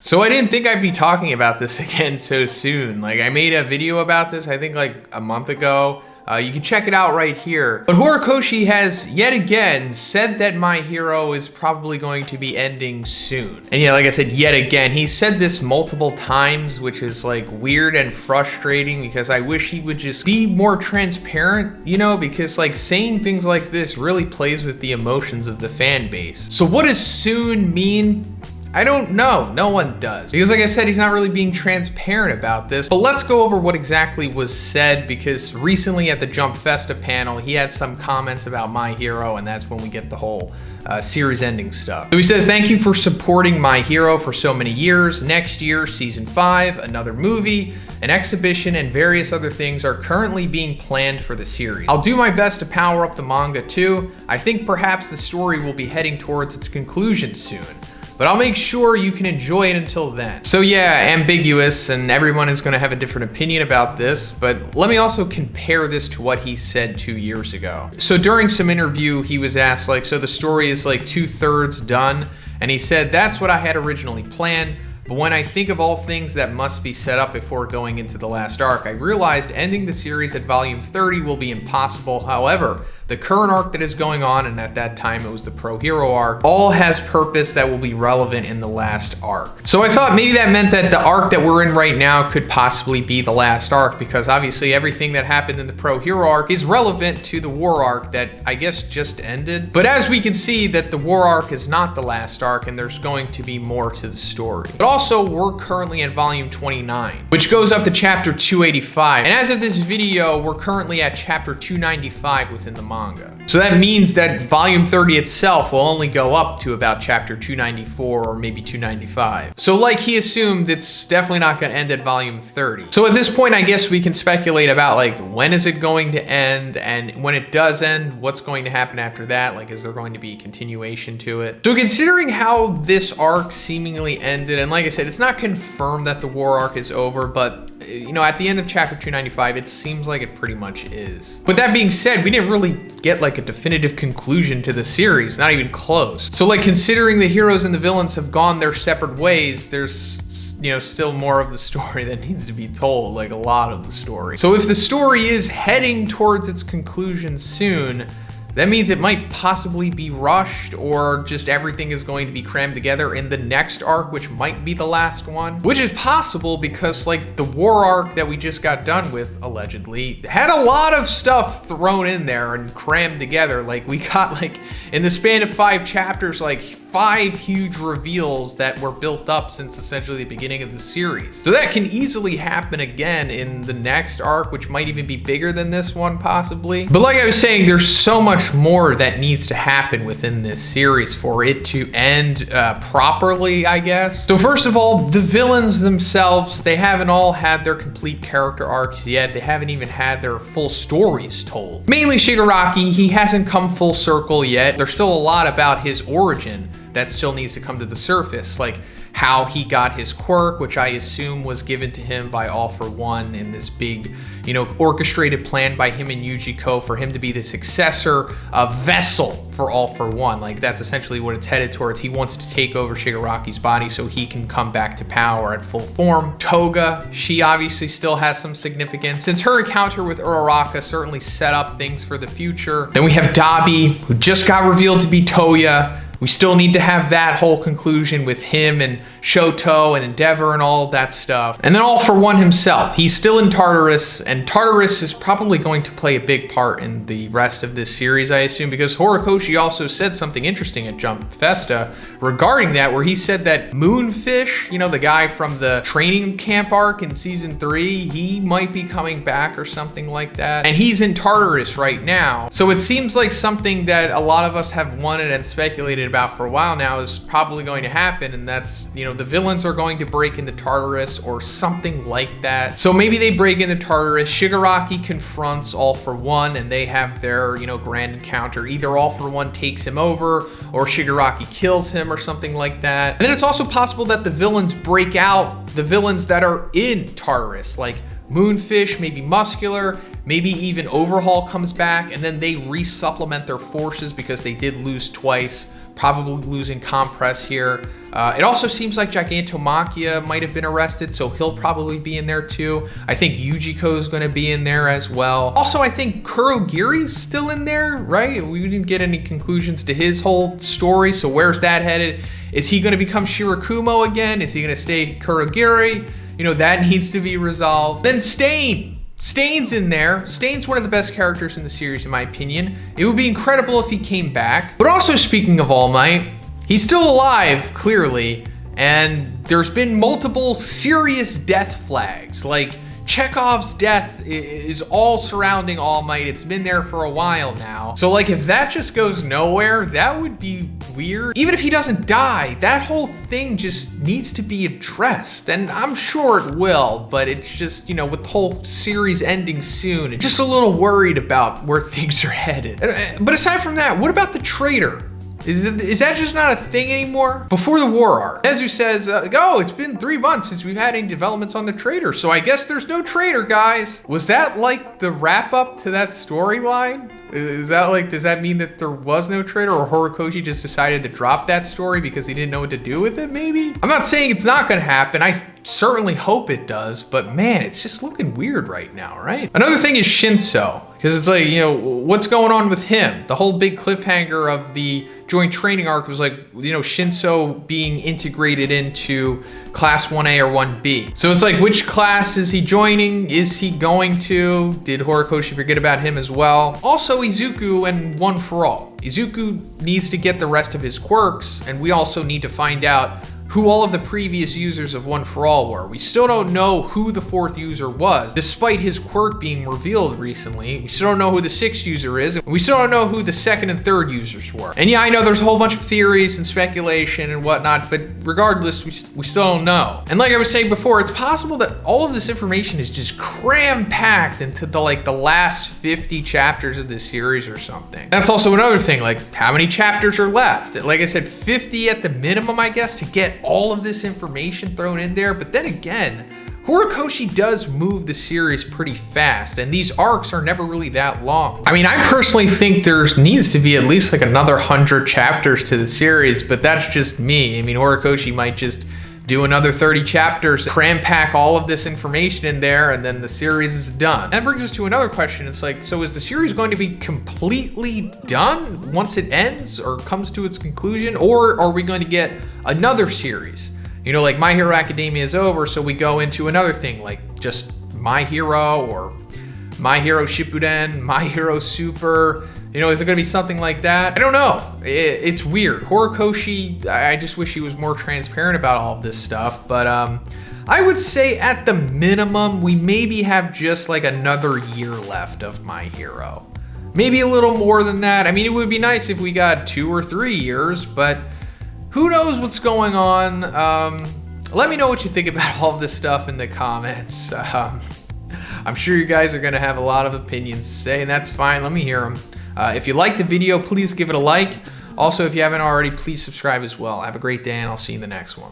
So I didn't think I'd be talking about this again so soon. Like, I made a video about this, I think like a month ago. You can check it out right here. But Horikoshi has yet again said that My Hero is probably going to be ending soon. And yeah, like I said, yet again, he said this multiple times, which is like weird and frustrating because I wish he would just be more transparent, you know, because like saying things like this really plays with the emotions of the fan base. So what does soon mean? I don't know. No one does. Because like I said, he's not really being transparent about this. But let's go over what exactly was said, because recently at the Jump Festa panel, he had some comments about My Hero, and that's when we get the whole series ending stuff. So he says, "Thank you for supporting My Hero for so many years. Next year, season 5, another movie, an exhibition, and various other things are currently being planned for the series. I'll do my best to power up the manga too. I think perhaps the story will be heading towards its conclusion soon, but I'll make sure you can enjoy it until then." So yeah, ambiguous, and everyone is gonna have a different opinion about this, but let me also compare this to what he said 2 years ago. So during some interview, he was asked like, so the story is like 2/3 done, and he said, "That's what I had originally planned, but when I think of all things that must be set up before going into the last arc, I realized ending the series at volume 30 will be impossible. However, the current arc that is going on, and at that time it was the Pro Hero arc, all has purpose that will be relevant in the last arc." So I thought maybe that meant that the arc that we're in right now could possibly be the last arc, because obviously everything that happened in the Pro Hero arc is relevant to the War arc that I guess just ended. But as we can see, that the War arc is not the last arc, and there's going to be more to the story. But also, we're currently at volume 29, which goes up to chapter 285. And as of this video, we're currently at chapter 295 within the manga. So that means that volume 30 itself will only go up to about chapter 294 or maybe 295. So like he assumed, it's definitely not going to end at volume 30. So at this point, I guess we can speculate about like, when is it going to end? And when it does end, what's going to happen after that? Like, is there going to be a continuation to it? So considering how this arc seemingly ended, and like I said, it's not confirmed that the War arc is over, but you know, at the end of chapter 295, it seems like it pretty much is. But that being said, we didn't really get like a definitive conclusion to the series, not even close. So like, considering the heroes and the villains have gone their separate ways, there's, you know, still more of the story that needs to be told, like a lot of the story. So if the story is heading towards its conclusion soon, that means it might possibly be rushed, or just everything is going to be crammed together in the next arc, which might be the last one. Which is possible because like the War arc that we just got done with, allegedly, had a lot of stuff thrown in there and crammed together. Like, we got like, in the span of 5 chapters, like 5 huge reveals that were built up since essentially the beginning of the series. So that can easily happen again in the next arc, which might even be bigger than this one possibly. But like I was saying, there's so much more that needs to happen within this series for it to end properly, I guess. So first of all, the villains themselves, they haven't all had their complete character arcs yet. They haven't even had their full stories told. Mainly Shigaraki, he hasn't come full circle yet. There's still a lot about his origin that still needs to come to the surface, like how he got his quirk, which I assume was given to him by All For One in this big, you know, orchestrated plan by him and Yujiko for him to be the successor, a vessel for All For One. Like, that's essentially what it's headed towards. He wants to take over Shigaraki's body so he can come back to power at full form. Toga, she obviously still has some significance, since her encounter with Uraraka certainly set up things for the future. Then we have Dabi, who just got revealed to be Toya. We still need to have that whole conclusion with him and Shoto and Endeavor and all of that stuff. And then All For One himself, he's still in Tartarus, and Tartarus is probably going to play a big part in the rest of this series, I assume, because Horikoshi also said something interesting at Jump Festa regarding that, where he said that Moonfish, you know, the guy from the training camp arc in season 3, he might be coming back or something like that. And he's in Tartarus right now. So it seems like something that a lot of us have wanted and speculated about for a while now is probably going to happen, and that's, you know, the villains are going to break into Tartarus or something like that. So maybe they break into Tartarus, Shigaraki confronts All For One, and they have their, you know, grand encounter. Either All For One takes him over, or Shigaraki kills him, or something like that. And then it's also possible that the villains break out the villains that are in Tartarus, like Moonfish, maybe Muscular, maybe even Overhaul comes back, and then they resupplement their forces because they did lose twice, probably losing Compress here. It also seems like Gigantomachia might have been arrested, so he'll probably be in there too. I think Yujiko is going to be in there as well. Also, I think Kurogiri's still in there, right? We didn't get any conclusions to his whole story, so where's that headed? Is he going to become Shirakumo again? Is he going to stay Kurogiri? You know, that needs to be resolved. Then Stain. Stain's in there. Stain's one of the best characters in the series, in my opinion. It would be incredible if he came back. But also, speaking of All Might, he's still alive, clearly, and there's been multiple serious death flags. Like, Chekhov's death is all surrounding All Might. It's been there for a while now. So, like, if that just goes nowhere, that would be weird. Even if he doesn't die, that whole thing just needs to be addressed. And I'm sure it will, but it's just, you know, with the whole series ending soon, it's just a little worried about where things are headed. But aside from that, what about the traitor? Is that just not a thing anymore? Before the war arc, Nezu says, oh, it's been 3 months since we've had any developments on the traitor, so I guess there's no traitor, guys. Was that like the wrap up to that storyline? Is that like, does that mean that there was no traitor, or Horikoshi just decided to drop that story because he didn't know what to do with it, maybe? I'm not saying it's not gonna happen. I certainly hope it does, but man, it's just looking weird right now, right? Another thing is Shinso, because it's like, you know, what's going on with him? The whole big cliffhanger of the joint training arc was like, you know, Shinso being integrated into class 1A or 1B. So it's like, which class is he joining? Is he going to? Did Horikoshi forget about him as well? Also, Izuku and One for All. Izuku needs to get the rest of his quirks, and we also need to find out who all of the previous users of One for All were. We still don't know who the 4th user was, despite his quirk being revealed recently. We still don't know who the 6th user is, and we still don't know who the 2nd and 3rd users were. And yeah, I know there's a whole bunch of theories and speculation and whatnot, but regardless, we still don't know. And like I was saying before, it's possible that all of this information is just cram-packed into the last 50 chapters of this series or something. That's also another thing, like, how many chapters are left? Like I said, 50 at the minimum, I guess, to get all of this information thrown in there. But then again, Horikoshi does move the series pretty fast, and these arcs are never really that long. I mean, I personally think there needs to be at least like another 100 chapters to the series, but that's just me. I mean, Horikoshi might just do another 30 chapters, cram pack all of this information in there, and then the series is done. That brings us to another question. It's like, so is the series going to be completely done once it ends or comes to its conclusion? Or are we going to get another series? You know, like My Hero Academia is over, so we go into another thing, like just My Hero or My Hero Shippuden, My Hero Super. You know, is it gonna be something like that? I don't know. It's weird. Horikoshi, I just wish he was more transparent about all of this stuff, but I would say at the minimum, we maybe have just like another year left of My Hero. Maybe a little more than that. I mean, it would be nice if we got 2 or 3 years, but who knows what's going on. Let me know what you think about all of this stuff in the comments. I'm sure you guys are gonna have a lot of opinions to say, and that's fine. Let me hear them. If you liked the video, please give it a like. Also, if you haven't already, please subscribe as well. Have a great day, and I'll see you in the next one.